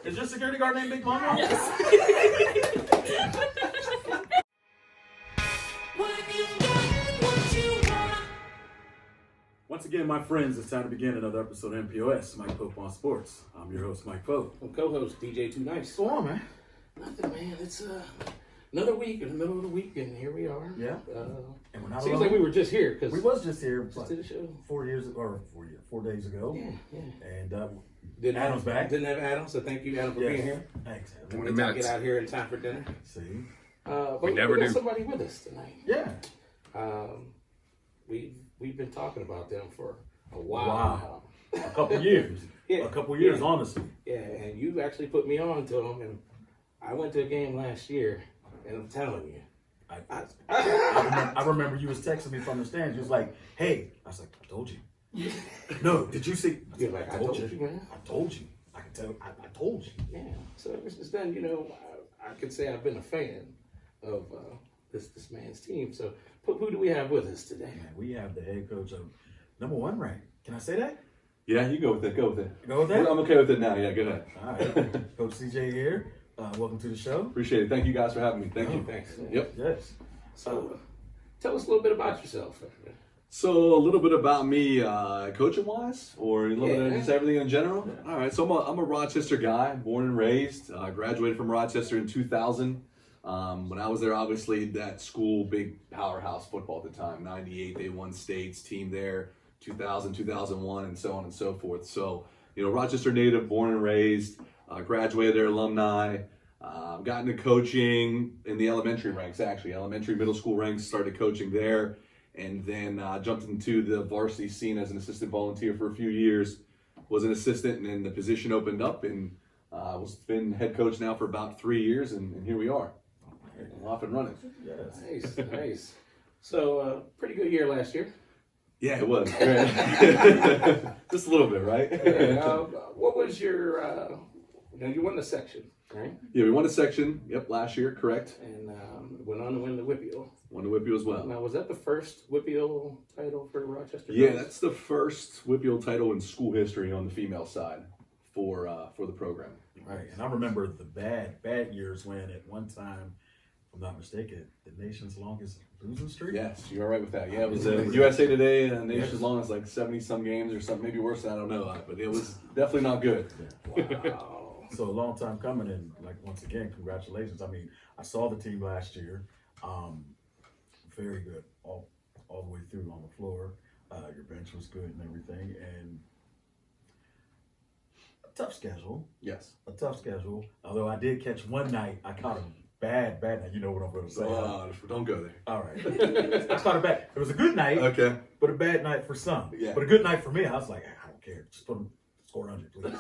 Is your security guard named Big Mama? Yes. Once again, my friends, it's time to begin another episode of MPOS, Mike Pope on Sports. I'm your host, Mike Pope. I'm co-host DJ Too Nice. What's going on, man? Nothing, man. It's another week in the middle of the week, and here we are. Yeah. And we're not seems alone. like we were just here because We was just here just did a show. 4 days ago. Yeah. And Didn't Adam's back. Didn't have Adam, so thank you, Adam, for being here. Thanks, Adam. 20 Get minutes. out here in time for dinner. See? But We never got do. somebody with us tonight. Yeah. We've been talking about them for a while. Wow. A couple years. Yeah. A couple years, Yeah. honestly. Yeah, and you actually put me on to them, and I went to a game last year, and I'm telling you, I remember you was texting me from the stands. You was like, "Hey," I was like, "I told you." No, did you see? You're like, I told you, man. I told you. I can tell. I told you. Yeah. So ever since then, I could say I've been a fan of this man's team. So who do we have with us today? Man, we have the head coach of number 1 ranked. Can I say that? Yeah, you go with it. Go with it. Go with that? I'm okay with it now. Yeah, go ahead. All right. Coach CJ here. Welcome to the show. Appreciate it. Thank you guys for having me. Thank you. Thanks. Yep. Yes. So tell us a little bit about yourself. So a little bit about me, coaching wise, or a little bit of Yeah. just everything in general. All right. So I'm a Rochester guy, born and raised. Graduated from Rochester in 2000. When I was there, obviously that school, big powerhouse football at the time. 98, they won states, team there. 2000, 2001, and so on and so forth. So, Rochester native, born and raised, graduated there, alumni, got into coaching in the elementary ranks, actually, elementary, middle school ranks, started coaching there, and then jumped into the varsity scene as an assistant volunteer for a few years, was an assistant, and then the position opened up, and been head coach now for about 3 years, and here we are, off and running. Yes. Nice. So pretty good year last year. Yeah, it was. Just a little bit, right? What was your? You won the section, right? Yeah, we won a section. Yep, last year, correct. And went on to win the Whippeal. Won the Whippeal as well. Now, was that the first Whippeal title for Rochester? Yeah, Girls? that's the first Whippeal title in school history on the female side for the program. Right. And I remember the bad years when at one time, if I'm not mistaken, the nation's longest losing streak. Yes, you're right with that. Yeah, it was USA Today, and nation's longest, like 70-some games or something, maybe worse than I don't know, but it was definitely not good. Wow. So a long time coming, and once again, congratulations. I mean, I saw the team last year. Very good all the way through on the floor. Your bench was good and everything, and a tough schedule. Yes. A tough schedule. Although I did catch one night, I caught a bad night. You know what I'm going to say. Don't go there. All right. I caught a bad. It was a good night, Okay. but a bad night for some. Yeah. But a good night for me. I was like, I don't care. Just put them score 100, please.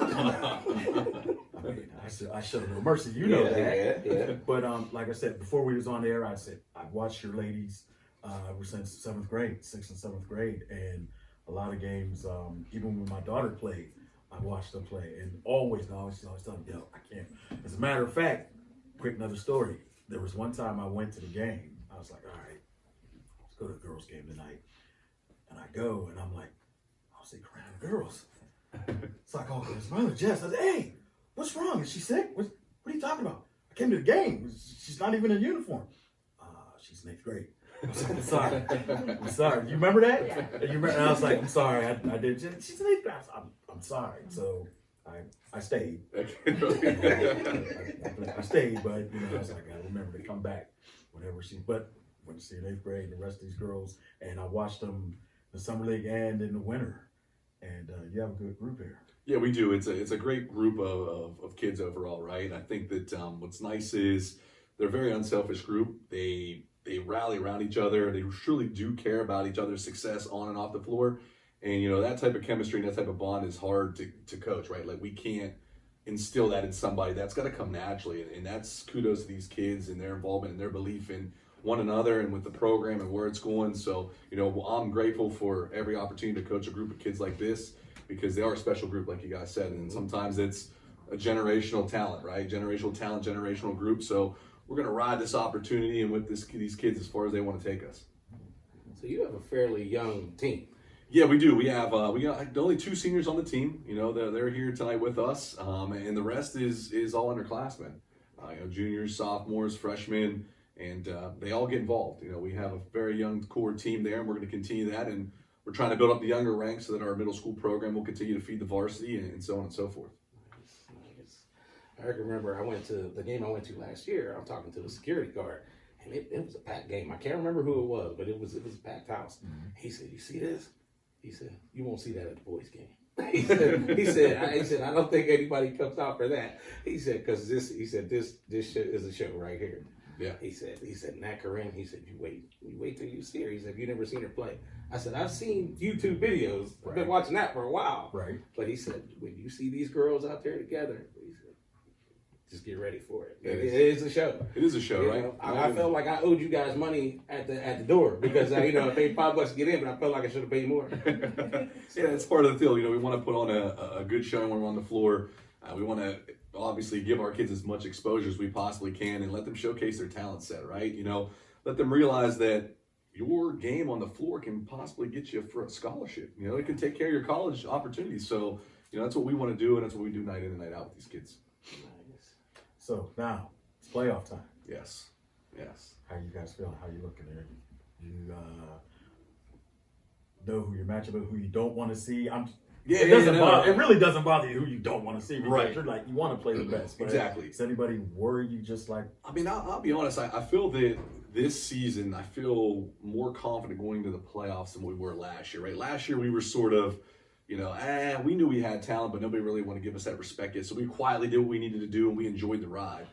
I mean, I should have no mercy. You know that. Yeah. But like I said, before we was on the air, I said I've watched your ladies ever since 7th grade, 6th and 7th grade, and a lot of games. Even when my daughter played, I watched them play, and always tell them, yo, I can't. As a matter of fact, quick another story. There was one time I went to the game. I was like, all right, let's go to the girls' game tonight. And I go, and I'm like, I'll see crowd of girls. So I call his mother, Jess. I said, hey, what's wrong? Is she sick? What are you talking about? I came to the game. She's not even in uniform. She's in 8th grade. I was like, I'm sorry. You remember that? Yeah. And I was like, I'm sorry. I did. She's in 8th grade. I'm sorry. So I stayed. I stayed, but I was like, I remember to come back when she in 8th grade, and the rest of these girls, and I watched them in the summer league and in the winter. And you have a good group here. Yeah, we do. It's a great group of kids overall, right? I think that what's nice is they're a very unselfish group. They rally around each other. They truly do care about each other's success on and off the floor. And, that type of chemistry and that type of bond is hard to coach, right? Like, we can't instill that in somebody. That's got to come naturally. And that's kudos to these kids and their involvement and their belief in one another and with the program and where it's going. So, I'm grateful for every opportunity to coach a group of kids like this, because they are a special group, like you guys said. And sometimes it's a generational talent, right? Generational talent, generational group. So we're going to ride this opportunity and with these kids as far as they want to take us. So you have a fairly young team. Yeah, we do. We got only 2 seniors on the team. You know, they're here tonight with us, and the rest is all underclassmen. You know, juniors, sophomores, freshmen, and they all get involved. You know, we have a very young core team there, and we're going to continue that. And we're trying to build up the younger ranks so that our middle school program will continue to feed the varsity and so on and so forth. Nice. I can remember I went to the game I went to last year. I'm talking to the security guard, and it was a packed game. I can't remember who it was, but it was a packed house. Mm-hmm. He said, "You see this?" He said, "You won't see that at the boys' game." he said, "I don't think anybody comes out for that." He said, "Because this shit is a show right here." Yeah. He said, Nat Corinne, he said, you wait till you see her. He said, "You never seen her play." I said, "I've seen YouTube videos. I've been watching that for a while." Right. But he said, "When you see these girls out there together," he said, "just get ready for it. It is a show." It is a show, You right? know, I felt like I owed you guys money at the door because I paid $5 to get in, but I felt like I should have paid more. Yeah, it's part of the deal. You know, we want to put on a good showing when we're on the floor. We want to obviously give our kids as much exposure as we possibly can and let them showcase their talent set, right? You know, let them realize that your game on the floor can possibly get you for a scholarship. You know, it can take care of your college opportunities. So, you know, that's what we want to do, and that's what we do night in and night out with these kids. So now it's playoff time. Yes. Yes. How you guys feeling? How you looking there? You know who your matchup is, who you don't want to see. It really doesn't bother you who you don't want to see. Because Right. You're like, you want to play the best. But Exactly. Does anybody worry you just like? I mean, I'll be honest. I feel that this season, I feel more confident going into the playoffs than we were last year, right? Last year, we were sort of, you know, we knew we had talent, but nobody really wanted to give us that respect yet. So we quietly did what we needed to do, and we enjoyed the ride.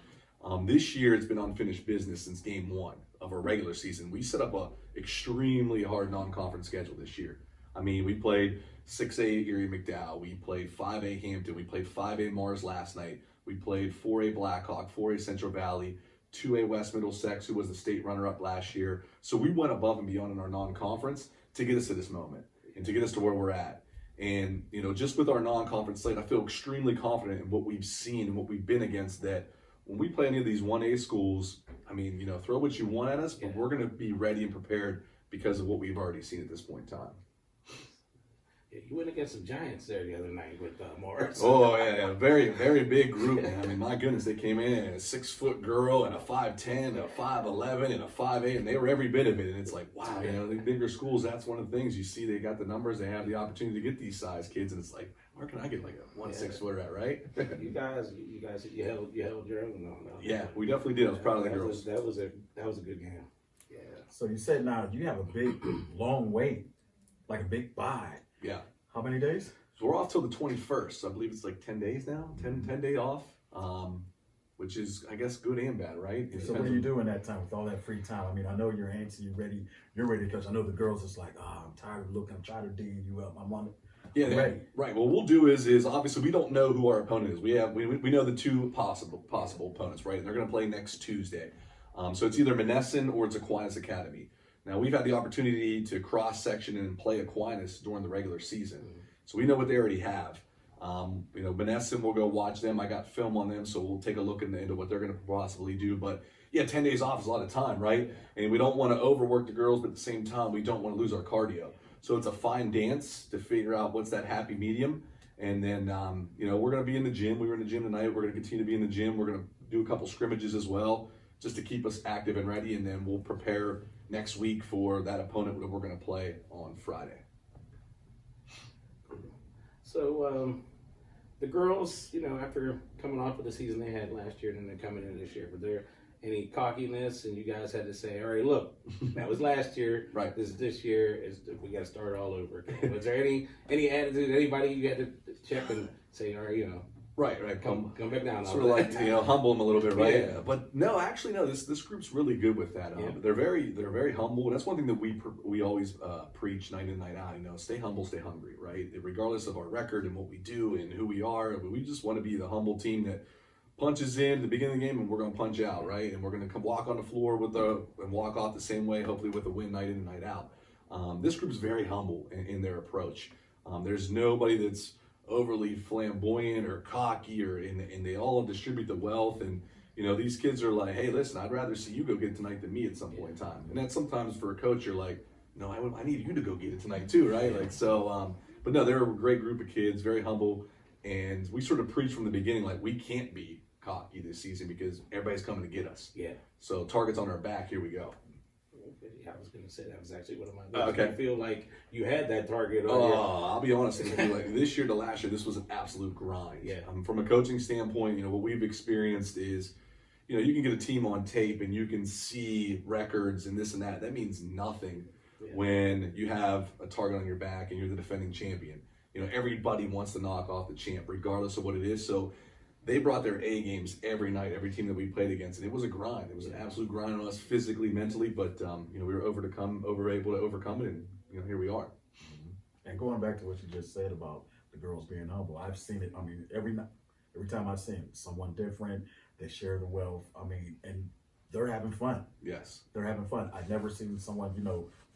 This year, it's been unfinished business since game 1 of our regular season. We set up a extremely hard non-conference schedule this year. I mean, we played 6A Erie McDowell. We played 5A Hampton. We played 5A Mars last night. We played 4A Blackhawk, 4A Central Valley, 2A West Middlesex, who was the state runner-up last year. So we went above and beyond in our non-conference to get us to this moment and to get us to where we're at. And, you know, just with our non-conference slate, I feel extremely confident in what we've seen and what we've been against, that when we play any of these 1A schools, I mean, you know, throw what you want at us, but we're going to be ready and prepared because of what we've already seen at this point in time. You went against some giants there the other night with Morris. Oh, yeah. Very, very big group, man. I mean, my goodness, they came in and a 6-foot girl and a 5'10", a 5'11", and a 5'8", and they were every bit of it. And it's like, wow, you know, the bigger schools, that's one of the things you see. They got the numbers, they have the opportunity to get these size kids, and it's like, where can I get like a 6-footer at, right? You guys, you held your own. No. Yeah, we definitely did. I was proud of the girls. That was a good game. Yeah. So you said now you have a big, long wait, like a big bye. Yeah. How many days? So we're off till the 21st. I believe it's like 10 days now, 10 day off, which is, I guess, good and bad, right? So what do you do in that time with all that free time? I mean, I know you're antsy, you're ready because I know the girls is like, I'm tired of looking, I'm tired of digging you up. I'm ready. Right. What we'll do is obviously we don't know who our opponent is. We know the 2 possible opponents, right? And they're going to play next Tuesday. So it's either Monessen or it's Aquinas Academy. Now, we've had the opportunity to cross-section and play Aquinas during the regular season. So we know what they already have. You know, Monessen, we'll go watch them. I got film on them, so we'll take a look into what they're going to possibly do. But, yeah, 10 days off is a lot of time, right? And we don't want to overwork the girls, but at the same time, we don't want to lose our cardio. So it's a fine dance to figure out what's that happy medium. And then, you know, we're going to be in the gym. We were in the gym tonight. We're going to continue to be in the gym. We're going to do a couple scrimmages as well, just to keep us active and ready. And then we'll prepare next week for that opponent that we're going to play on Friday. So the girls, you know, after coming off of the season they had last year and then they're coming in this year, but there any cockiness and you guys had to say, all right, look, that was last year. Right. This year we got to start all over again. Was there any attitude, anybody you had to check and say, all right, you know, Right. come back down. Sort of like, you know, humble them a little bit, right? Yeah. But no, actually, no. This group's really good with that. They're very humble. That's one thing that we always preach night in, night out. You know, stay humble, stay hungry, right? Regardless of our record and what we do and who we are, we just want to be the humble team that punches in at the beginning of the game and we're going to punch out, right? And we're going to come walk on the floor and walk off the same way, hopefully with a win night in and night out. This group's very humble in their approach. There's nobody that's overly flamboyant or cocky and they all distribute the wealth. And, you know, these kids are like, hey, listen, I'd rather see you go get tonight than me at some point in time. And then sometimes for a coach, you're like, no, I need you to go get it tonight too, right? Like so. But no, they're a great group of kids, very humble, and we sort of preach from the beginning like we can't be cocky this season because everybody's coming to get us. Yeah. So target's on our back. Here we go. I was going to say that was actually one of my goals. Okay. I feel like you had that target. I'll be honest with you. Like this year to last year, this was an absolute grind. Yeah. From a coaching standpoint, what we've experienced is, you can get a team on tape and you can see records and this and that. That means nothing when you have a target on your back and you're the defending champion. Everybody wants to knock off the champ, regardless of what it is. So they brought their A games every night, every team that we played against, and it was a grind. It was an absolute grind on us physically, mentally, but we were able to overcome it, and here we are. And going back to what you just said about the girls being humble, I've seen it. I mean, every time I've seen someone different, they share the wealth. I mean, and they're having fun. Yes, they're having fun. I've never seen someone,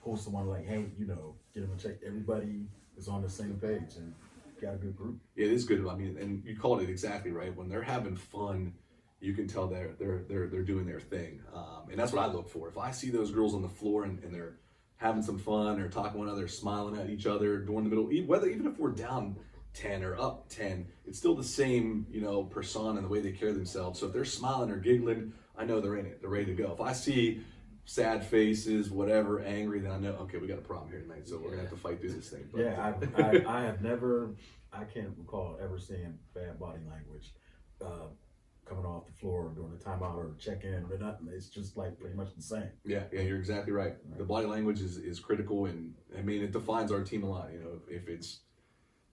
pull someone like, hey, get them a check. Everybody is on the same page and got a good group. Yeah, it is good. I mean, and you called it exactly right. When they're having fun, you can tell they're doing their thing, and that's what I look for. If I see those girls on the floor and they're having some fun, or talking to one another, smiling at each other during the middle, even if we're down 10 or up 10, it's still the same, persona and the way they carry themselves. So if they're smiling or giggling, I know they're in it. They're ready to go. If I see sad faces, whatever, angry, then I know, okay, we got a problem here tonight, so we're gonna have to fight through this thing. But, I have never, I can't recall ever seeing bad body language coming off the floor during the timeout or check-in or nothing. It's just like pretty much the same. Yeah, you're exactly right. The body language is critical, and I mean, it defines our team a lot. If it's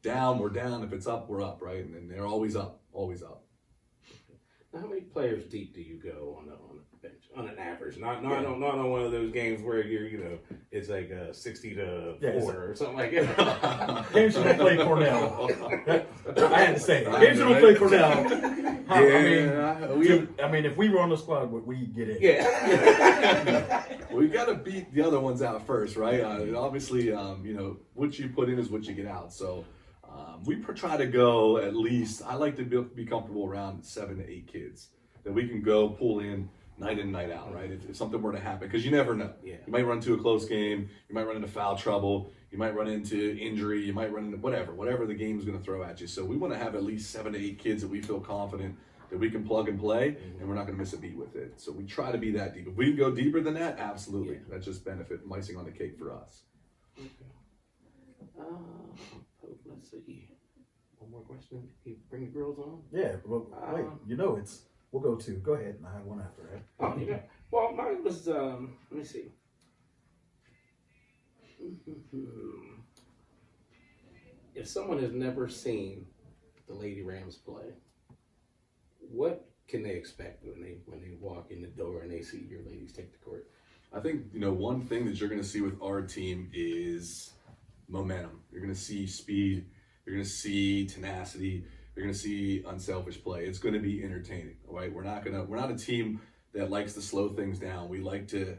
down, we're down. If it's up, we're up, right? And they're always up, always up. Now, how many players deep do you go on the bench on an average? Not on one of those games where you're it's like 60-4 or something like that. Games you don't play Cornell. I had to say it. Games you don't play Cornell. I mean, if we were on the squad, we'd get in. Yeah. We got to beat the other ones out first, right? Obviously, what you put in is what you get out. So we try to go at least, I like to be comfortable around 7 to 8 kids that we can go pull in night out, right? If something were to happen, because you never know. Yeah. You might run into a close game, you might run into foul trouble, you might run into injury, you might run into whatever the game's going to throw at you. So we want to have at least 7 to 8 kids that we feel confident that we can plug and play, and we're not going to miss a beat with it. So we try to be that deep. If we can go deeper than that, absolutely. Yeah. That's just benefit, icing on the cake for us. Okay. Let's see. One more question. Can you bring the girls on? Yeah. Well, wait. We'll go to. Go ahead. And I have one after that. Oh, yeah. Well, mine was. Let me see. If someone has never seen the Lady Rams play, what can they expect when they walk in the door and they see your ladies take the court? I think one thing that you're going to see with our team is momentum. You're going to see speed. You're going to see tenacity. You're going to see unselfish play. It's going to be entertaining, right? We're not a team that likes to slow things down. We like to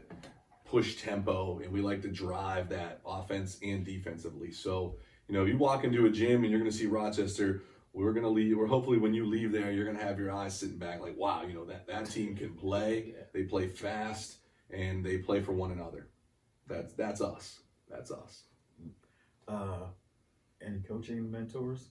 push tempo, and we like to drive that offense and defensively. So, you walk into a gym and you're going to see Rochester. We're going to leave, or hopefully when you leave there, you're going to have your eyes sitting back like, wow, that team can play. Yeah. They play fast, and they play for one another. That's us. That's us. Any coaching mentors?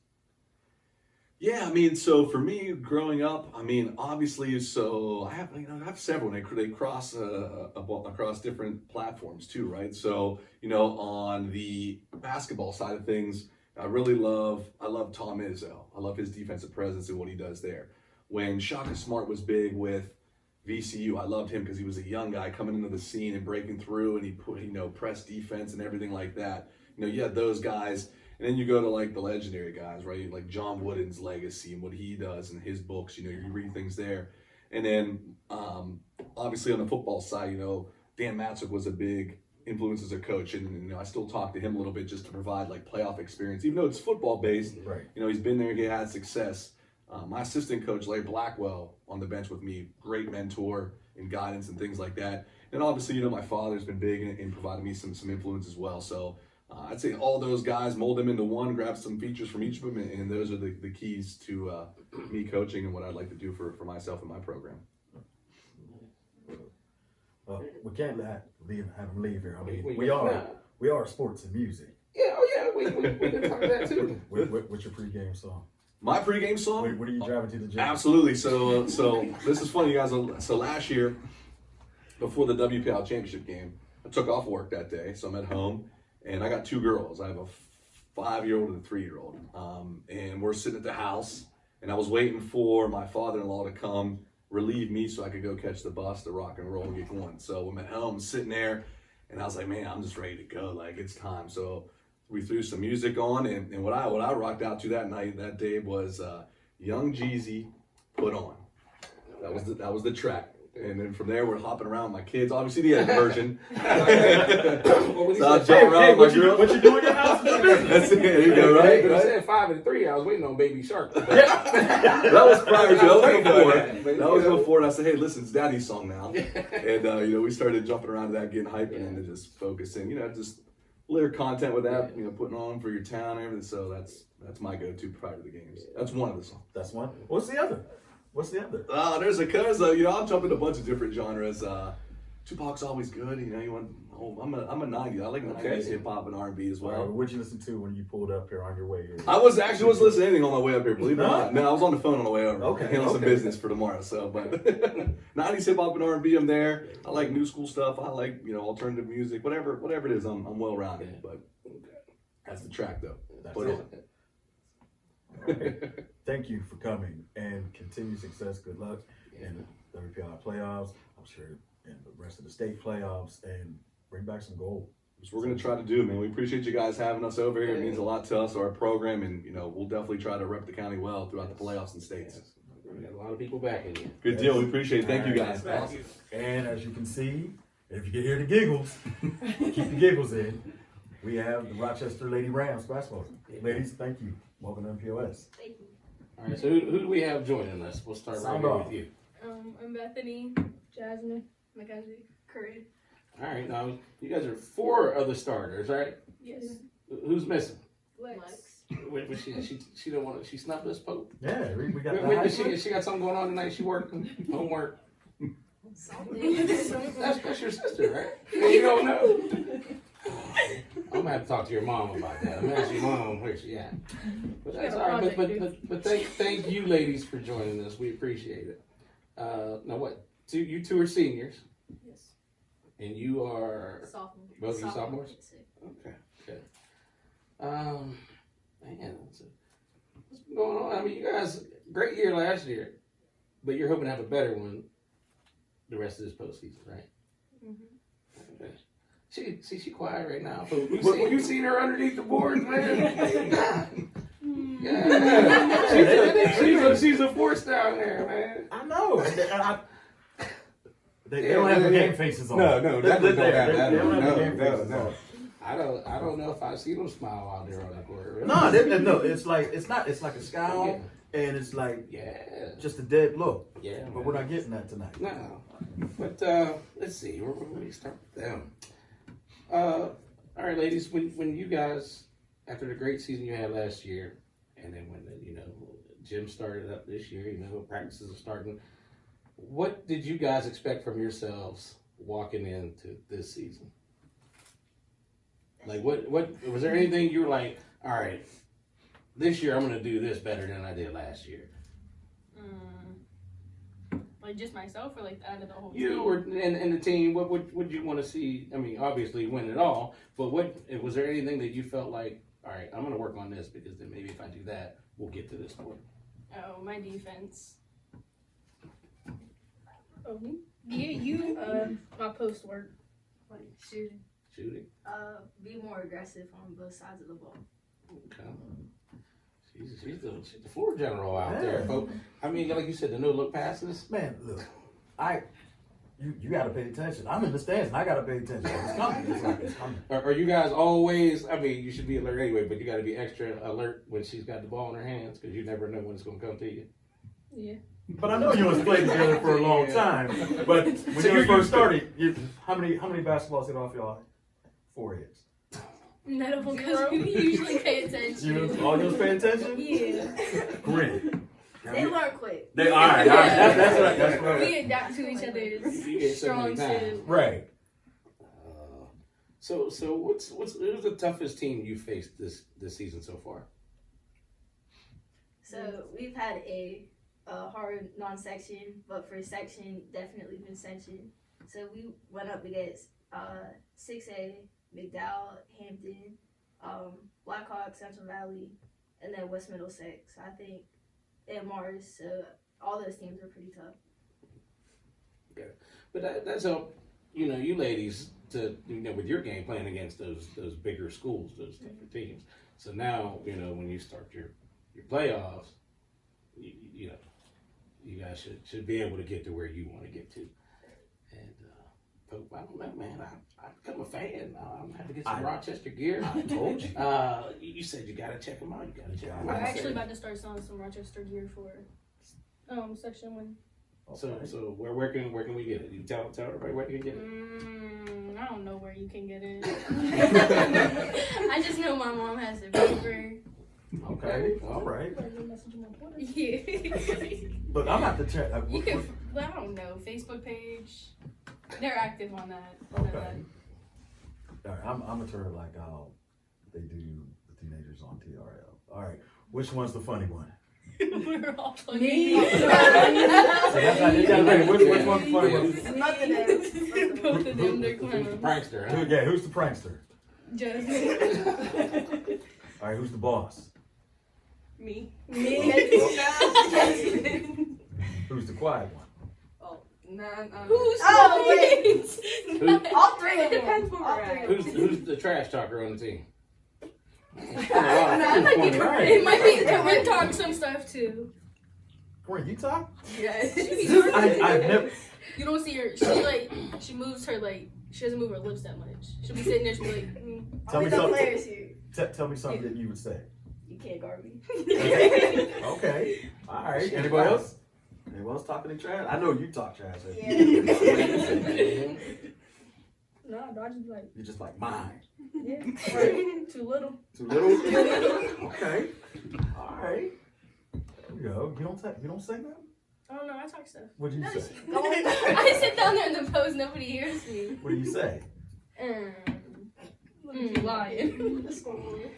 Yeah, so for me, growing up, obviously, so I have several. They cross across different platforms too, right? So, on the basketball side of things, I love Tom Izzo. I love his defensive presence and what he does there. When Shaka Smart was big with VCU, I loved him because he was a young guy coming into the scene and breaking through, and he put, press defense and everything like that. You had those guys. And then you go to like the legendary guys, right? Like John Wooden's legacy and what he does in his books, you read things there. And then obviously on the football side, Dan Matzuk was a big influence as a coach. And I still talk to him a little bit just to provide like playoff experience, even though it's football based. Right. He's been there, he had success. My assistant coach, Larry Blackwell, on the bench with me, great mentor and guidance and things like that. And obviously, my father's been big in providing me some influence as well. So I'd say all those guys, mold them into one, grab some features from each of them, and those are the keys to me coaching and what I'd like to do for myself and my program. We can't have them leave here. We are we are sports and music. Yeah, oh yeah, we can talk that too. What's your pregame song? My pregame song? What are you driving to the gym? Absolutely. So this is funny, you guys. So last year, before the WPL championship game, I took off work that day, so I'm at home, and I got 2 girls. I have a 5-year-old and a 3-year-old, and we're sitting at the house, and I was waiting for my father-in-law to come relieve me so I could go catch the bus to rock and roll and get going. So I'm at home, sitting there, and I was like, man, I'm just ready to go. Like, it's time. So we threw some music on, and what I rocked out to that day was Young Jeezy, Put On. That was the track. And then from there, we're hopping around my kids. Obviously, the end version. So I jump around my girl. What you doing in your house? That's it. There you go, right? But I said 5 and 3. I was waiting on Baby Shark. That was prior. That was before. That was before. And I said, hey, listen, it's Daddy's song now. And we started jumping around to that, getting hyped, and then just focusing. Just lyric content with that. Putting on for your town and everything. So that's my go-to prior to the games. That's one of the songs. That's one. What's the other? There's I'm jumping a bunch of different genres. Tupac's always good. I'm a 90s. I like 90s hip hop and R&B as well. What'd you listen to when you pulled up here on your way here? I wasn't listening to anything on my way up here. Believe it or not. No, I was on the phone on the way over. Okay. Handling some business for tomorrow. So, but 90s hip hop and R&B, I'm there. I like new school stuff. I like alternative music. Whatever it is, I'm well rounded. But that's the track though. Put on. Thank you for coming and continued success. Good luck in the WPI playoffs. I'm sure in the rest of the state playoffs, and bring back some gold. Which we're going to try to do, man. We appreciate you guys having us over here. It means a lot to us, our program, and we'll definitely try to rep the county well throughout the playoffs and states. We got a lot of people backing you. Good deal. We appreciate it. Thank you guys. Awesome. And as you can see, if you can hear the giggles, keep the giggles in. We have the Rochester Lady Rams basketball. Ladies, thank you. Welcome to MPOS. Thank you. All right, so who do we have joining us? We'll start right here with you. I'm Bethany, Jasmine, Mackenzie, Curry. All right, now you guys are 4 of the starters, right? Yes. Who's missing? Lex. Wait, she don't want to. She snubbed us, Pope. Yeah, we got the Wait, high she got something going on tonight. She working homework. Something. That's your sister, right? Well, you don't know. I'm gonna have to talk to your mom about that. I'm gonna ask your mom where she at. But that's all right. But thank you, ladies, for joining us. We appreciate it. Now what? You two are seniors, Yes. and you are Sophomore. both of you sophomores. Yes. Okay, good. Man, what's been going on? I mean, you guys, great year last year, but you're hoping to have a better one the rest of this postseason, right? Mm-hmm. Okay. She quiet right now. You seen her underneath the boards, man? Yeah. She's a force down there, man. I know. They don't have their game faces on. No, They don't have No, their game faces no. on. I don't know if I see them smile out there on the court. Really. No, it's like a scowl, and it's like just a dead look. Yeah, but we're not getting that tonight. No, but let's see. Where we start with them? All right, ladies. When you guys, after the great season you had last year, and then when gym started up this year, practices are starting. What did you guys expect from yourselves walking into this season? Like, what was there anything you were like, all right, this year I'm going to do this better than I did last year? Like just myself, or like out of the whole team? You were and the team. What would you want to see? I mean, obviously win it all, but was there anything that you felt like, all right, I'm going to work on this because then maybe if I do that, we'll get to this point? Oh, my defense. Oh, me? Yeah, you. My post work. Like shooting. Be more aggressive on both sides of the ball. Okay. She's the floor general out there, folks. I mean, like you said, the no look passes. Man, look, you got to pay attention. I'm in the stands and I got to pay attention. It's coming. It's coming. Are you guys always? I mean, you should be alert anyway, but you got to be extra alert when she's got the ball in her hands because you never know when it's going to come to you. Yeah. But I know you was played together for a long time. But when you first started, how many basketballs hit off y'all foreheads? None of them, because we usually pay attention. All you was paying attention? Yeah. Great. They learn quick. All right. That's right. We adapt to each other's You get so strong many times. suit. Right. So who's the toughest team you faced this season so far? So we've had a hard non-section, but for section, definitely been section. So we went up against 6A, McDowell, Hampton, Blackhawk, Central Valley, and then West Middlesex. I think, and Mars. So all those teams are pretty tough. Okay, but that's helped, you ladies to, with your game playing against those bigger schools, those tougher teams. So now, when you start your playoffs, you guys should be able to get to where you want to get to. And Pope, I don't know, man. I've become a fan. I'm gonna have to get some Rochester gear. I told you. You said you gotta check them out. You gotta check them We're out. actually about to start selling some Rochester gear for section 1. Okay. So where can we get it? You tell everybody where you can get it. I don't know where you can get it. I just know my mom has it paper. Okay. All right. Yeah. Look, I'm about to check. You can, I don't know, Facebook page. They're active on that. Okay. All right. I'm gonna turn it like how they do the teenagers on TRL. All right. Which one's the funny one? We're all funny. Me? So that's not, you gotta think, which one's the funny one? Both of them. Both of them, they're Who's the clowns. prankster? Huh? Who's the prankster? Just All right, who's the boss? me. Me? Who's the quiet one? Who's Oh, wait. All three of them. Depends where All we're three at. of them. Who's the trash talker on the team? It might be Right. It might be Corinne talk some stuff too. Corinne, you talk? Yes. I've never. You don't see her. She moves her she doesn't move her lips that much. She'll be sitting there. She'll be like, Tell me Only the something. players here. Tell me something that you would say. You can't guard me. Okay. All right. Anybody else? Anyone else talking in trash? I know you talk trash. Yeah. no, I just be like, You're just like mine. yeah, too little. Too little. Okay. All right. There we go. You don't say that. Oh no, I talk stuff. What do you say? I sit down there in the pose. Nobody hears me. What do you say? Lying. Scoreboard.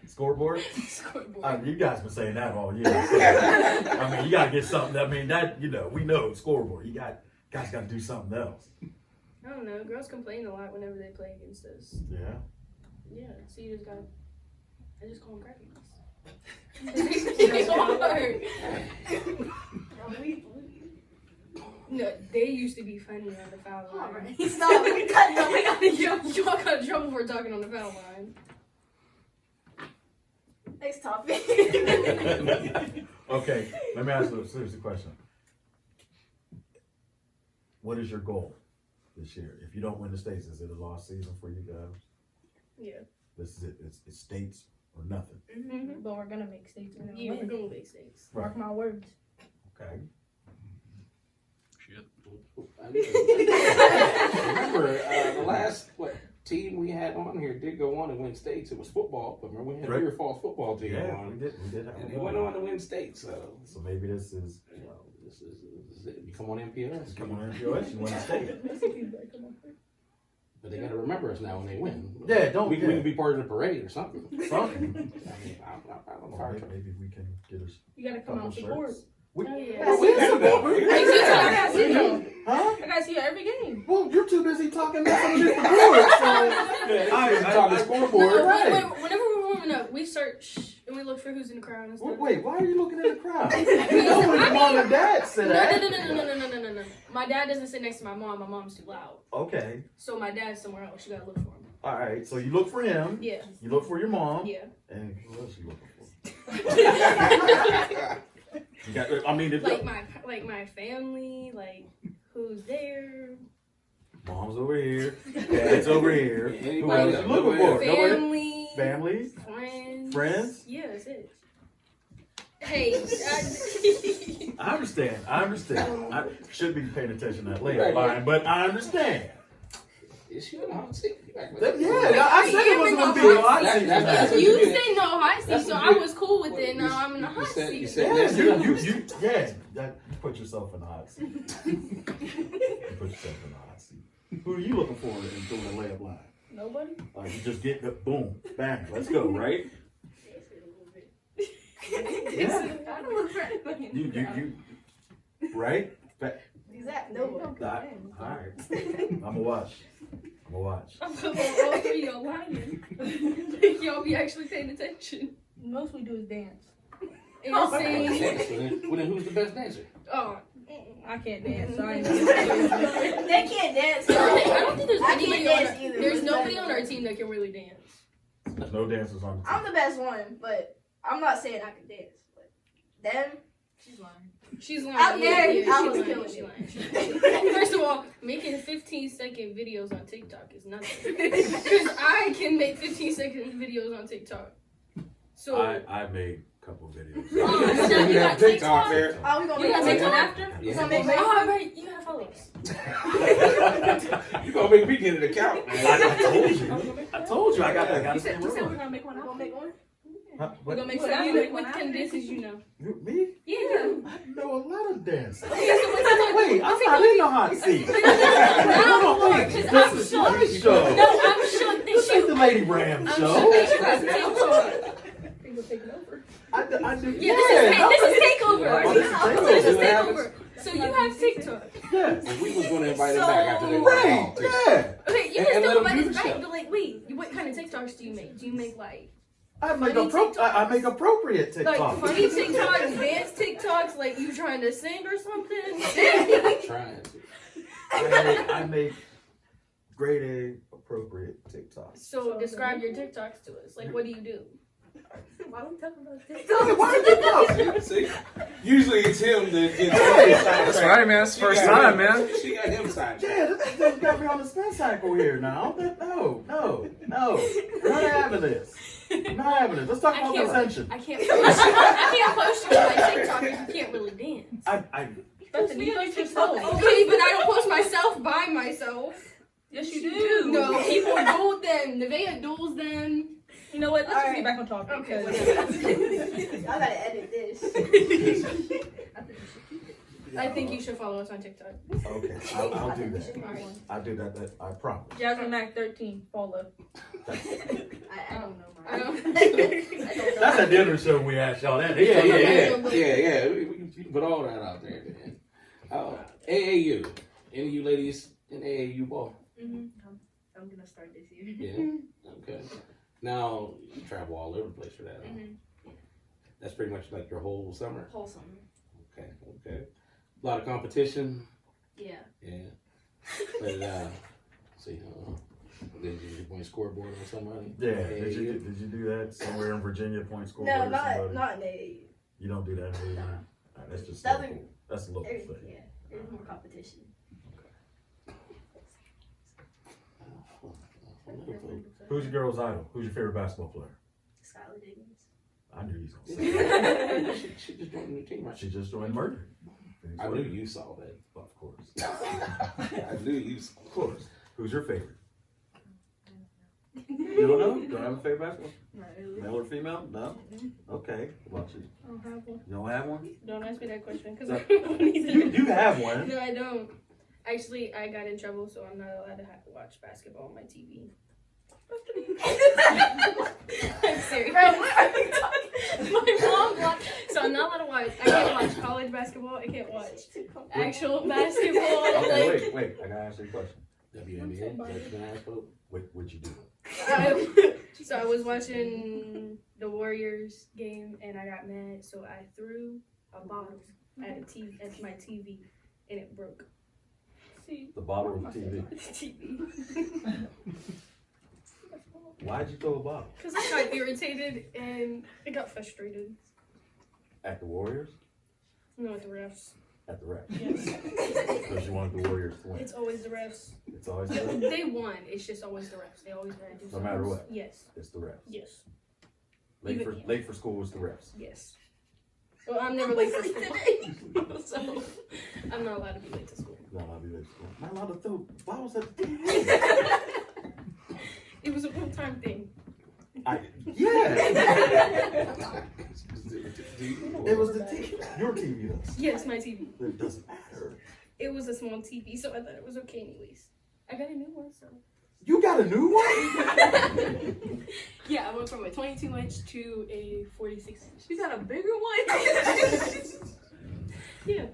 Scoreboard. Scoreboard. You guys been saying that all year. I mean, you gotta get something. I mean, that we know scoreboard. Guys got to do something else. I don't know. Girls complain a lot whenever they play against us. Yeah. Yeah. So you just got. I just call them crappies. It's hard. No, they used to be funny on the foul line. Alright. Stop. We cut them. We got Y'all got in trouble for talking on the foul line. next topic. Okay. Let me ask you a serious question. What is your goal this year? If you don't win the states, is it a lost season for you guys? Yeah. This is it. It's states or nothing. Mm-hmm. But we're gonna make states. Yeah, we're gonna make states. Right. Mark my words. Okay. Remember, the last team we had on here did go on and win states. It was football, but remember we had a Deer Falls football team Yeah, on. we did have And a they went on to win states. So maybe this is this is it. You come on MPOS. come on MPOS, you win the state. But they got to remember us now when they win. Yeah, don't we can be part of the parade or something. Something. I mean, I'm Well, fire maybe we can get us You gotta a come couple out and support. shirts. We, Oh, yeah. well, we can support. I see you. Huh? I gotta see you every game. Well, you're too busy talking about some different boards. So the scoreboard. No, right. whenever we're warming up, we start and we look for who's in the crowd and stuff. Wait, why are you looking at the crowd? You know where your mom and dad sit at. No. My dad doesn't sit next to my mom. My mom's too loud. Okay. So my dad's somewhere else. You gotta look for him. All right. So you look for him. Yeah. You look for your mom. Yeah. And who else you looking for? You got, I mean, Like my family, like who's there. mom's over here. Dad's over here. Who Anybody else you else? looking for? Family. Family? Friends. Friends? Yeah, that's it. Hey. I understand. I should be paying attention to that later line, but I understand. Is she in the hot seat? Yeah, I said it wasn't going to be a hot seat. That's what You you say no hot seat, That's so what I you- was cool with it. Now I'm in the hot seat. You said Yeah, yes. you put yourself in the hot seat. You put yourself in the hot seat. Who are you looking for in doing the layup line? Nobody? You just get the boom, bang, let's go, right? Yeah. I don't look for anybody. You, right? Exactly. No one. All right. I'ma watch. I'm so all three of y'all lying. Y'all be actually paying attention. Most we do is dance. And you're saying, Dance. Well, then who's the best dancer? oh, I can't dance, so I ain't They can't dance. I don't think there's I anybody can't on dance either. There's nobody on our team that can really dance. There's no dancers on the I'm team. the best one, but I'm not saying I can dance. But them, she's lying. She's lying. Out there, Yeah, I she's was lying, killing she's you. lying, she's lying. First of all, making 15-second videos on TikTok is nothing. Because I can make 15-second videos on TikTok. So I made a couple videos. Oh, so you got TikTok? there. Oh, we gonna You make got a TikTok TikTok after? We Yeah. gonna make Oh, right, you gotta follow us. You gonna make me get an account, man. I told you I got You to said stay we're rolling. gonna make one. We gonna make one. Huh? We're gonna make So one. you After, know, what kind of dances you know? Me? Yeah. I know a lot of dances. Okay, so what's TikTok? Wait, I'm not in the hot seat. No, Hold on, because wait. I'm This is sure. my show. No, I'm sure that This ain't the Lady Ram I'm show. sure that you have TikTok. People taking over. I do. Yeah, this is takeover. Oh, this is takeover. This is What happens? takeover. So you have TikTok. Yes. And we was gonna invite him back after they were Right. gone, too. Yeah. Okay, you And can let still them invite do us the back, show. but like, wait, what kind of TikToks do you make? Do you make like I make Funny I make appropriate TikToks. funny TikToks, dance TikToks, like you trying to sing or something? I'm trying to. I make grade A appropriate TikToks. So describe your TikToks to us. Like, what do you do? Why are we talking about See? Usually it's him that gets That's right, man. It's the first time, man. She got him signed. Yeah, this got me on the spin cycle here now. No. Not having this. Not having this. Let's talk about consension. I can't post you on my TikTok if you can't really dance. I But you post yourself. Okay, but I don't post myself by myself. Yes, you do. No, people duel them. Nevaeh duels them. You know what? Let's just Alright. get back on topic. Okay, because I gotta edit this. I think you should follow us on TikTok. okay. I'll do that. Alright. I'll do that. I promise. Jasmine Mac 13, follow. I don't know I mine. don't That's a dinner show we asked y'all that. Yeah. We can put all that out there, man. AAU. Any of you ladies in AAU ball? I'm gonna start this year. Yeah. Okay. Now you travel all over the place for that. Huh? That's pretty much like your whole summer. Whole summer. Okay. A lot of competition. Yeah. Yeah. But see, did you point scoreboard on somebody? Yeah. AAU? Did you do that somewhere in Virginia? Point score. No, or somebody? not in AAU. You don't do that. Do you? That's just That's local. That's a local There's, thing. yeah, there's more competition. Who's your girl's idol? Who's your favorite basketball player? Skylar Diggins. I knew you was gonna say that. she just joined the team, right? She just joined Murder. I knew you saw that. Of course. I knew you saw Of course. Who's your favorite? You don't know? Don't have a favorite basketball? Not really. Male or female? No? Okay. What about you? I don't have one. You don't have one? Don't ask me that question because No. I don't know either. You have one. No, I don't. Actually, I got in trouble, so I'm not allowed to watch basketball on my TV. I'm serious. My mom watched, so I'm not allowed to watch. I can't watch college basketball. I can't watch actual basketball. Okay, Like, wait. I gotta ask you a question. WNBA. That's been asked for. What'd you do? so I was watching the Warriors game, and I got mad, so I threw a bottle at my TV, and it broke. See, The bottle of the TV. TV. Why'd you throw a bottle? Because I got irritated and I got frustrated. At the Warriors? No, at the refs. At the refs. Yes. Because you wanted the Warriors to win. It's always the refs. It's always the refs. They won. It's just always the refs. They always gotta do No something. matter what. Yes. It's the refs. Yes. Late for school was the refs. Yes. Well, I'm never late for school. So I'm not allowed to be late to school. Not allowed to be late for school. Not allowed to throw bottles at the TV. It was a one-time thing. Yeah. Do you- It was the TV. Your TV though. Yes, my TV. It doesn't matter. It was a small TV, so I thought it was okay anyways. I got a new one, so. You got a new one? Yeah, I went from a 22 inch to a 46 inch. She's got a bigger one. Yeah.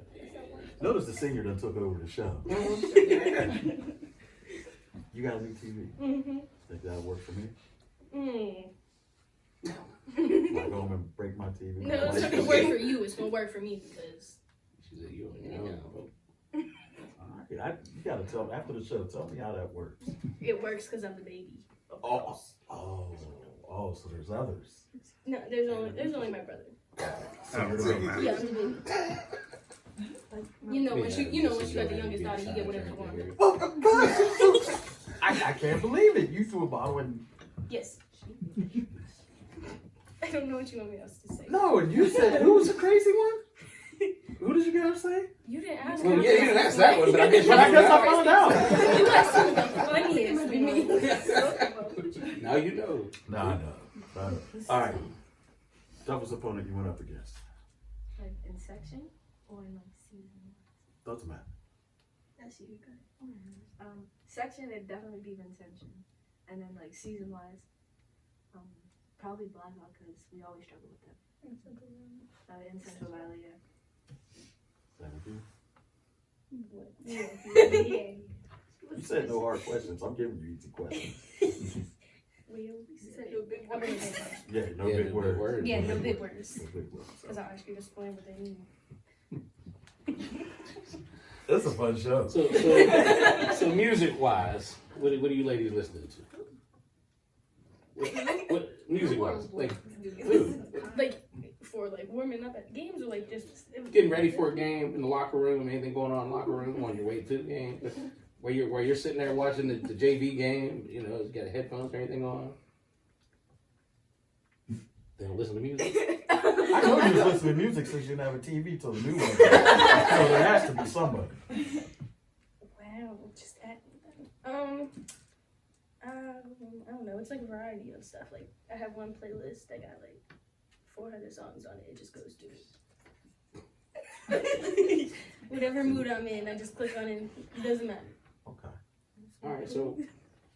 Notice the senior done took over the show. Yeah. You got a new TV. Mm-hmm. Think that'll work for me? Mm. Go home and break my TV. No, it's not gonna work for you. It's gonna work for me because. She said you on your own. Alright, you gotta tell after the show. Tell me how that works. It works because I'm the baby. Of the Oh, house. so there's others. No, there's only my brother. So you're the baby. Yeah, I'm the baby. You know, once you got the youngest daughter, you get whatever you want. Oh, God. I can't believe it. You threw a bottle and Yes. I don't know what you want me else to say. no, and you said who was the crazy one? Who did you guys say? You didn't ask Well, me. yeah, you didn't ask that one, but I guess you But I guess I found found out. You guys seem the funniest to me. Now you know. Nah, no. All right. Toughest opponent you went up against. Like in section or in like season? Doesn't matter. That's you, good. Section it'd definitely be Vincention, and then like season wise, probably Blackhawk because we always struggle with them. In Central Valley, yeah. Thank you. You said no hard questions. I'm giving you easy questions. You said no big words. Yeah, no big words. Yeah, no big words. No big words. Because I'll ask you to explain what they mean. That's a fun show. So music wise, what are you ladies listening to? What music wise? Like Like, for like warming up at games or like just. getting ready for a game in the locker room, anything going on in the locker room on your way to the game? Where you're sitting there watching the JV game, you know, you got headphones or anything on? They don't listen to music. I know you was listening to music since you didn't have a TV till the new one. So there has to be somebody. Wow, just that. I don't know. It's like a variety of stuff. Like I have one playlist that got like 400 songs on it. It just goes to whatever mood I'm in. I just click on it. It doesn't matter. Okay. All right, so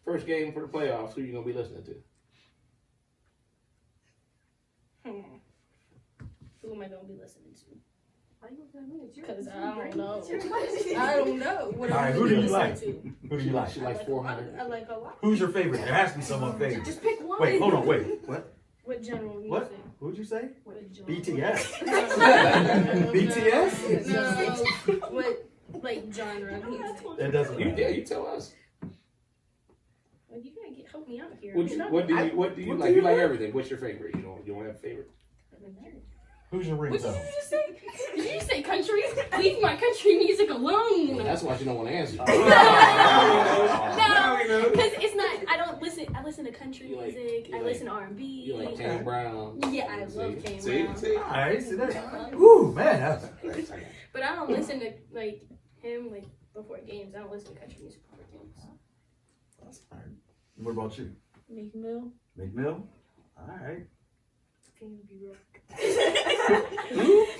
first game for the playoffs, who you gonna be listening to? Who am I gonna be listening to? Why you looking at me? It's your Because I don't know. It's your question. I don't know. What All right, I'm who gonna do be you like? listening to. Who do you like? She like 400. I like a lot. Who's your favorite? There has to be someone favorite. Just pick one. Wait, hold on, wait. What? What general music? What? Who'd you say? What genre? BTS. No. BTS? No. What like genre of music? It doesn't Yeah, matter. you tell us. Well, you gotta help me out here. What do you like? what You do you like like? everything. What's your favorite? You don't have a favorite? Who's your What did you ringtone? just say? Did you say country? Leave my country music alone. That's why you don't want to answer. No, because it's not. I don't listen. I listen to country You like- music. you I like- listen to R&B. You like Kane Brown? Yeah, I love Kane See? Brown. See? All right, see that? Ooh, man, that's But I don't listen to like him like before games. I don't listen to country music before games. all right. What about you? Meek Mill. McMill? All right. Can be real?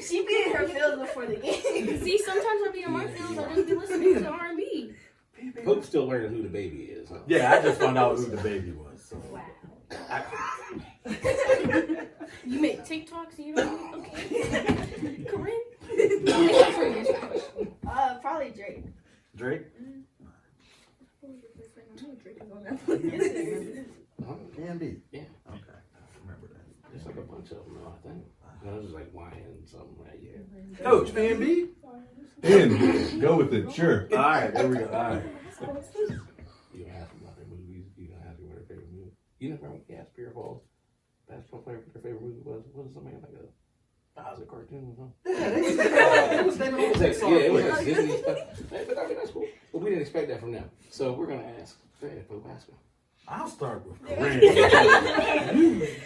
She be in her field before the game. See, sometimes I'll be in my fields. I'll just be listening to R&B. Pope's still learning who the baby is. Huh? Yeah, I just found out who the baby was. So. Wow. I, You make TikToks and you don't. Okay. Corinne. Probably Drake. Drake? Can be. Yeah. Okay. I remember that. There's like a bunch of them, I think. You know, there's like YN something like yeah. Coach, Can be? In. Go with it. Sure. All right, there we go. All right. You don't ask them about their movies. You don't ask them what their favorite movie. You never asked Pierre Paul's basketball player what their favorite movie was. Was it something like a? Was it a cartoon or something? Yeah, it was naming all the Pixar Yeah, it was like flicks. Disney stuff. But I mean, that's cool. But we didn't expect that from them. So we're gonna ask Fred for basketball. I'll start with Corinne.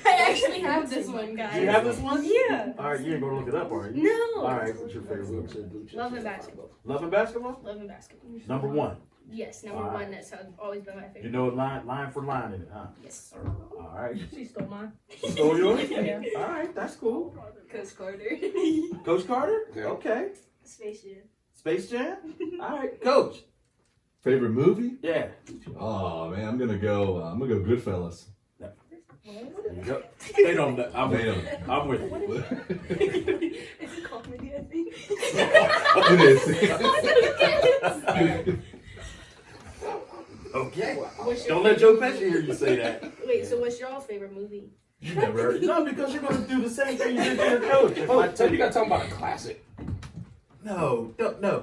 I actually have this one, guys. You have this one? Yeah. All right, you ain't gonna look it up, are you? No. All right, what's your favorite movie? Love and basketball. Love and Basketball? Love and basketball. Number one. Yes, number All right. one. That's always been my favorite. You know it line for line in it, huh? Yes. All right. She stole mine. You stole yours? Yeah. All right, that's cool. Coach Carter. Coach Carter? Yeah. Okay. Space Jam. Space Jam? All right, Coach. Favorite movie? Yeah. Oh man, I'm gonna go Goodfellas. There you go. They don't know. I'm with They you. don't. I'm with you. It's a comedy, I think. It is. Okay. What's your Don't let Joe Pesci hear you say that. Wait, so what's y'all's favorite movie? You never heard. No, because you're going to do the same thing you did to your coach. If I Oh, so tell you got to talk about a classic. no,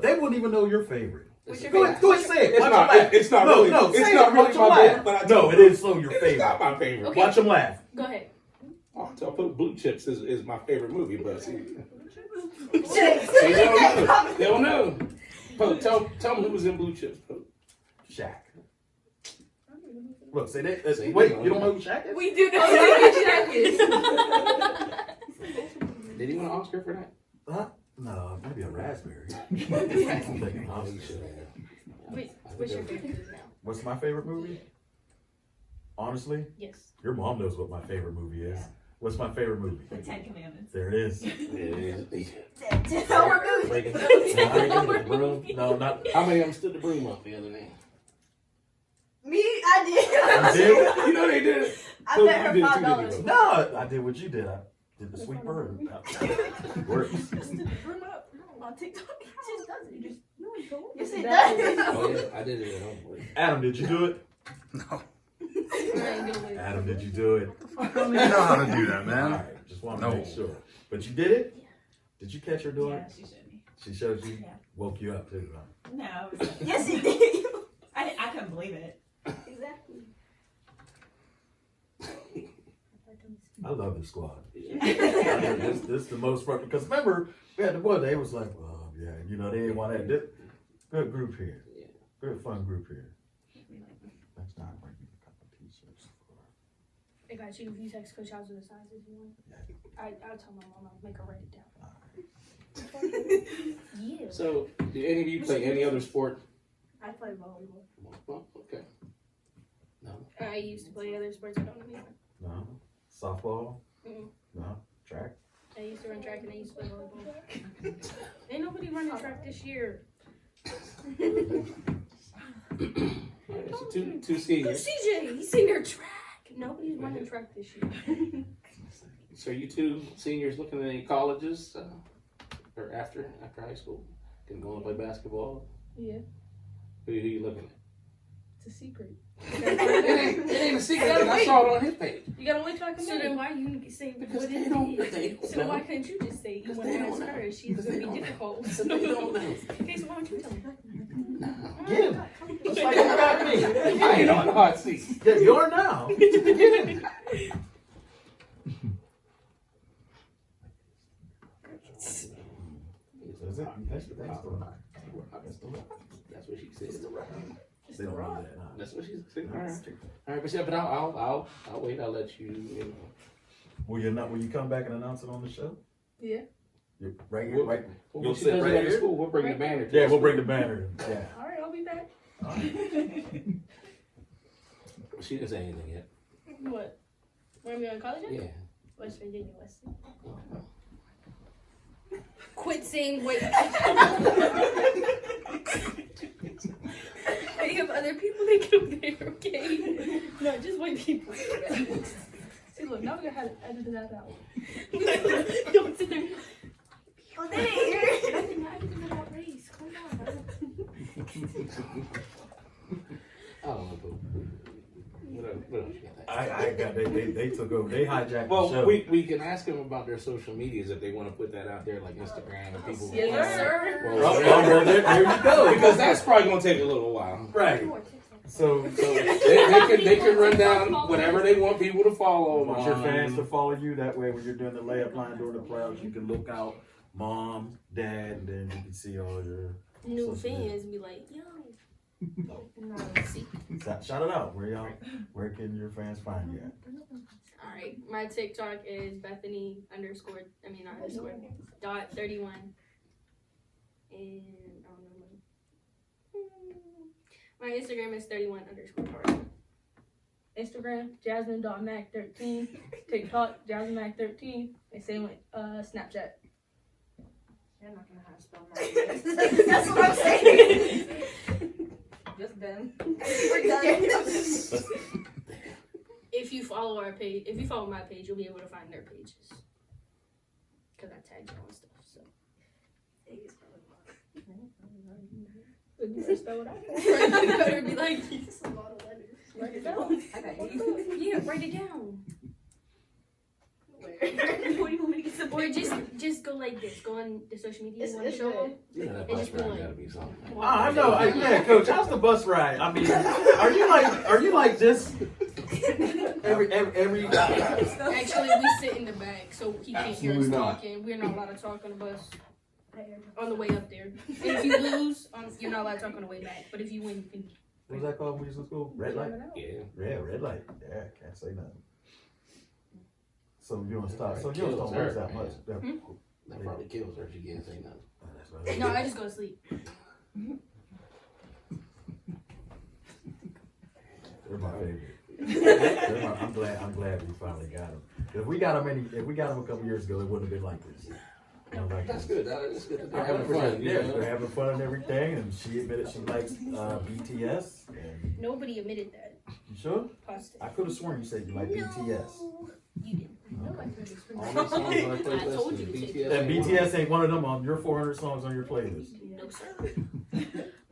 they wouldn't even know your favorite. What's your Go ahead, favorite? say it. It's Watch not. them laugh. It's not No, really. no, It's say not it. really Watch them my laugh. favorite. But I No, it is so your It's favorite. not my favorite. Okay. Watch them laugh. Go ahead. Oh, so I put Blue Chips is my favorite movie, but see, Chips. they don't know. They don't know. Poe, tell them who was in Blue Chips. Poe. Shaq. Look, say that. See, Wait, you you don't know. know who Shaq is? We do know who Shaq is. Did he win an Oscar for that? Huh? No, maybe a raspberry. I'm thinking Oh, he Oscar. should have. Wait, what's your favorite movie now? What's my favorite movie? Honestly, Yes. your mom knows what my favorite movie is. What's my favorite movie? The Ten Commandments. There it is. Breaking the broom. No, not. How many of them stood the broom up the other day? Me, I You did. did? You know they did. I So bet you her did too, $5. didn't you? No, I did what you did. I did the sweet bird. It works. Bring up on TikTok. It just does it. You just, No, you don't. yes, it Oh, does. yeah, I did it at home. boy. Adam, did you do it? I ain't doing it. Adam, did you do it? I don't even know how to do that, All man. right, just want to No. make sure. But you did it? Did you catch her doing Yeah, it? she should be. She showed you? Yeah. Woke you up too, huh? No, Yes, it did. I couldn't believe it. Exactly. I love this squad. this is the most fun. Because remember, we had the boy, they was like, oh, yeah, you know, they didn't want that. Good group here. Good fun group here. Next time, bring me a couple of t-shirts. I got you. If you text Coach House with the sizes you want, I'll tell my mom I'll make her write it down. Yeah. So, do any of you play any other sport? I play volleyball. Well, okay. No. I used to play other sports. I don't anymore. No? Softball? Mm-mm. No? Track? I used to run track and I used to play volleyball. Ain't nobody running track this year. Alright, so two Who's seniors. CJ? He's senior track. Nobody's running track this year. So you two seniors looking at any colleges or after high school? Can go and play basketball? Yeah, Who you looking at? it's a secret. It ain't a secret. I saw it on his page. You gotta wait till I come So in. then why you say Because what they it don't- is? they don't So then why know. couldn't you just say you Because want they to don't ask know. her? She's Because gonna they be don't difficult. Because they don't know. Okay, so why don't you tell me? Get him. Just like you got me. I ain't on the hot seat. Yeah, you are now. Get in. That's it. That's the That's what she said. They don't know that. Nah. That's what she said. All right, but I'll wait. I'll let you. Will you come back and announce it on the show? Yeah. You're right here, right? Well, You'll when she sit does right it at the here? school, we'll bring the banner. to Yeah, the we'll bring school. the banner. Yeah. All right, I'll be back. She didn't say anything yet. What? Where am I going to college? Yeah. West Virginia, Wesley. Quit saying wait. They have other people that go there, okay? No, just white people. See, look, now we're gonna have to edit that out. Don't sit there. Oh, they didn't hear it. I did not even know about race. Calm down, bro. I don't know. What else you got? I got they took over. They hijacked the Well, show. we can ask them about their social medias if they want to put that out there, like Instagram and people. Yes, sir. Well, Oh, well, there you go. because that's probably gonna take a little while. Right. So They can run down whatever they want people to follow. want your fans to follow you. That way, when you're doing the layup line during the playoffs, you can look out, mom, dad, and then you can see all your New social media. fans be like, yo. No, see. Shout it out. Where can your fans find you at? Alright, my TikTok is Bethany .31. And I don't know. My Instagram is 31_. Instagram, Jasmine.mac13. TikTok, JasmineMac13. And same with Snapchat. You're not gonna have to spell that. That's what I'm saying. Just If you follow our page, if you follow my page, you'll be able to find their pages. Cause I tagged you on stuff. So. Would you spell it out? You better be like, It's a lot of letters. Write it down. I got you. yeah, write it down. Where? What do you want me to get Or just go like this. Go on the social media It's- you want to it's show good. them. You know that It bus just be ride like- gotta be something. I know. Yeah, Coach. How's the bus ride? I mean, are you like this? Every. Actually, we sit in the back, so he can't hear us Absolutely not. talking. We're not allowed to talk on the bus on the way up there. And if you lose, you're not allowed to talk on the way back. But if you win, you can. What was that called when we was in school? Red light. Yeah. Yeah, red light. Yeah, can't say nothing. So you don't stop. So you Kills don't her, lose that man. much. That probably kills her if she can't say nothing. Oh, that's right. No, I just go to sleep. They're my favorite. I'm glad we finally got them. If we got them a couple years ago, it wouldn't have been like this. That's good. That's good that they're having 100%. fun. Yeah, You know? they're having fun and everything. And she admitted she likes BTS. And Nobody admitted that. you sure? Positive. I could have sworn you said you like BTS. You did. All the songs on our I playlist, told you to BTS take And ain't one. BTS ain't one of them on your 400 songs on your playlist. No, sir.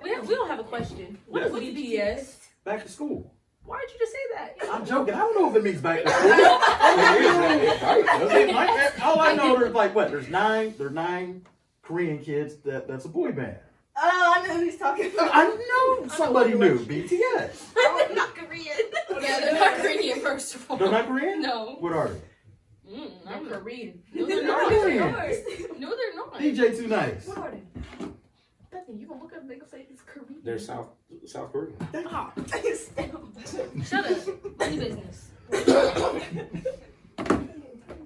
We don't have a question. What is BPS? Back to school. Why did you just say that? I'm joking. I don't know if it means back to school. All I know is like what? There's nine Korean kids that's a boy band. Oh, I know who he's talking about. I know somebody knew BTS. Oh, not Korean. Yeah, they're not Korean, first of all. They're not Korean? No. What are they? I'm They're Korean. No, they're They're not. Korean. No, they're not. DJ Too Nice. What are they? Nothing. You gonna look up and they gonna say it's Korean. They're South Korean. Ah, Still. shut up. Mind your business.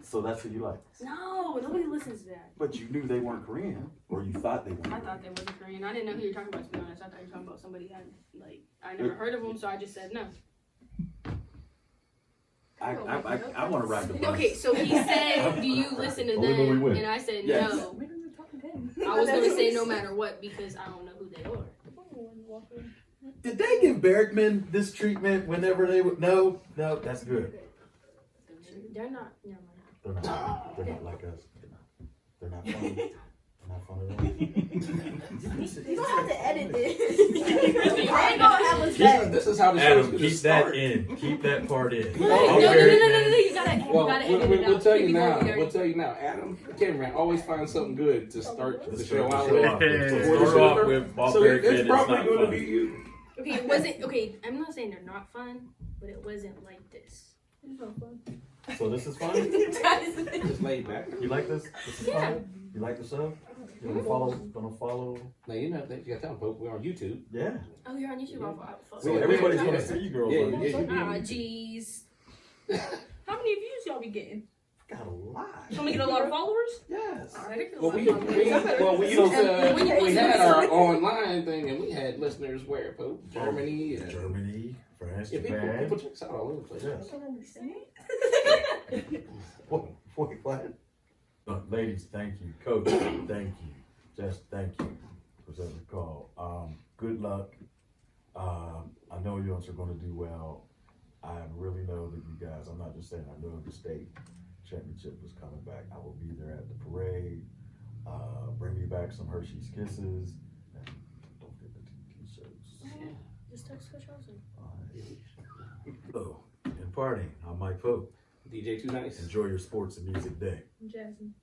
So that's who you like. No, nobody listens to that. But you knew they weren't Korean, or you thought they weren't. I thought they wasn't Korean. I didn't know who you were talking about, to be honest. I thought you were talking about somebody I never heard of them, so I just said no. I want to ride the bus. Okay, so he said, do you listen to Only when we them? win. And I said Yes. no. We don't even talk to them. I was going to say no matter what because I don't know who they are. Did they give Bergman this treatment whenever they would? No, that's good. They're not. Never mind. They're not. They're not like us. They're not funny. They're not funny at all. You don't have to edit this. I ain't gonna have a say. This is how the show's gonna start. in. Keep that part in. No, you gotta Well, edit it we'll out. tell you Before now. we We'll tell you now. Adam, the cameraman, always finds something good to start the show out Show with. off with. Before the Start show off starts. with Bob So Bergman it's is probably not going to fun. be you. Okay, it wasn't okay. I'm not saying they're not fun, but it wasn't like this. It's not fun. So this is fun. Just laid back. You like this? This is Yeah. fun. You like the show? You gonna follow? Now you know that you got to tell them, folks, we're on YouTube. Yeah. Oh, you're on YouTube. So Yeah, everybody's yeah. gonna see you, girls. Yeah, on yeah, YouTube. yeah. Ah, jeez. How many views y'all be getting? Got a lot. Y'all be getting a lot of followers? Yes. Well, we used we had our online thing, and we had listeners where, Pope, Germany, and Germany, France, yeah, Japan. people check us out all over the place. Yes. What? Ladies, thank you. Coach, thank you. Just thank you for such a call. Good luck. I know you are going to do well. I really know that you guys, I'm not just saying, I know the state championship is coming back. I will be there at the parade. Bring me back some Hershey's Kisses. And don't forget the t-shirts. Just text Coach Rosen. Oh, and partying. I'm Mike Pope. DJ Too Nice. Enjoy your sports and music day. Jasmine.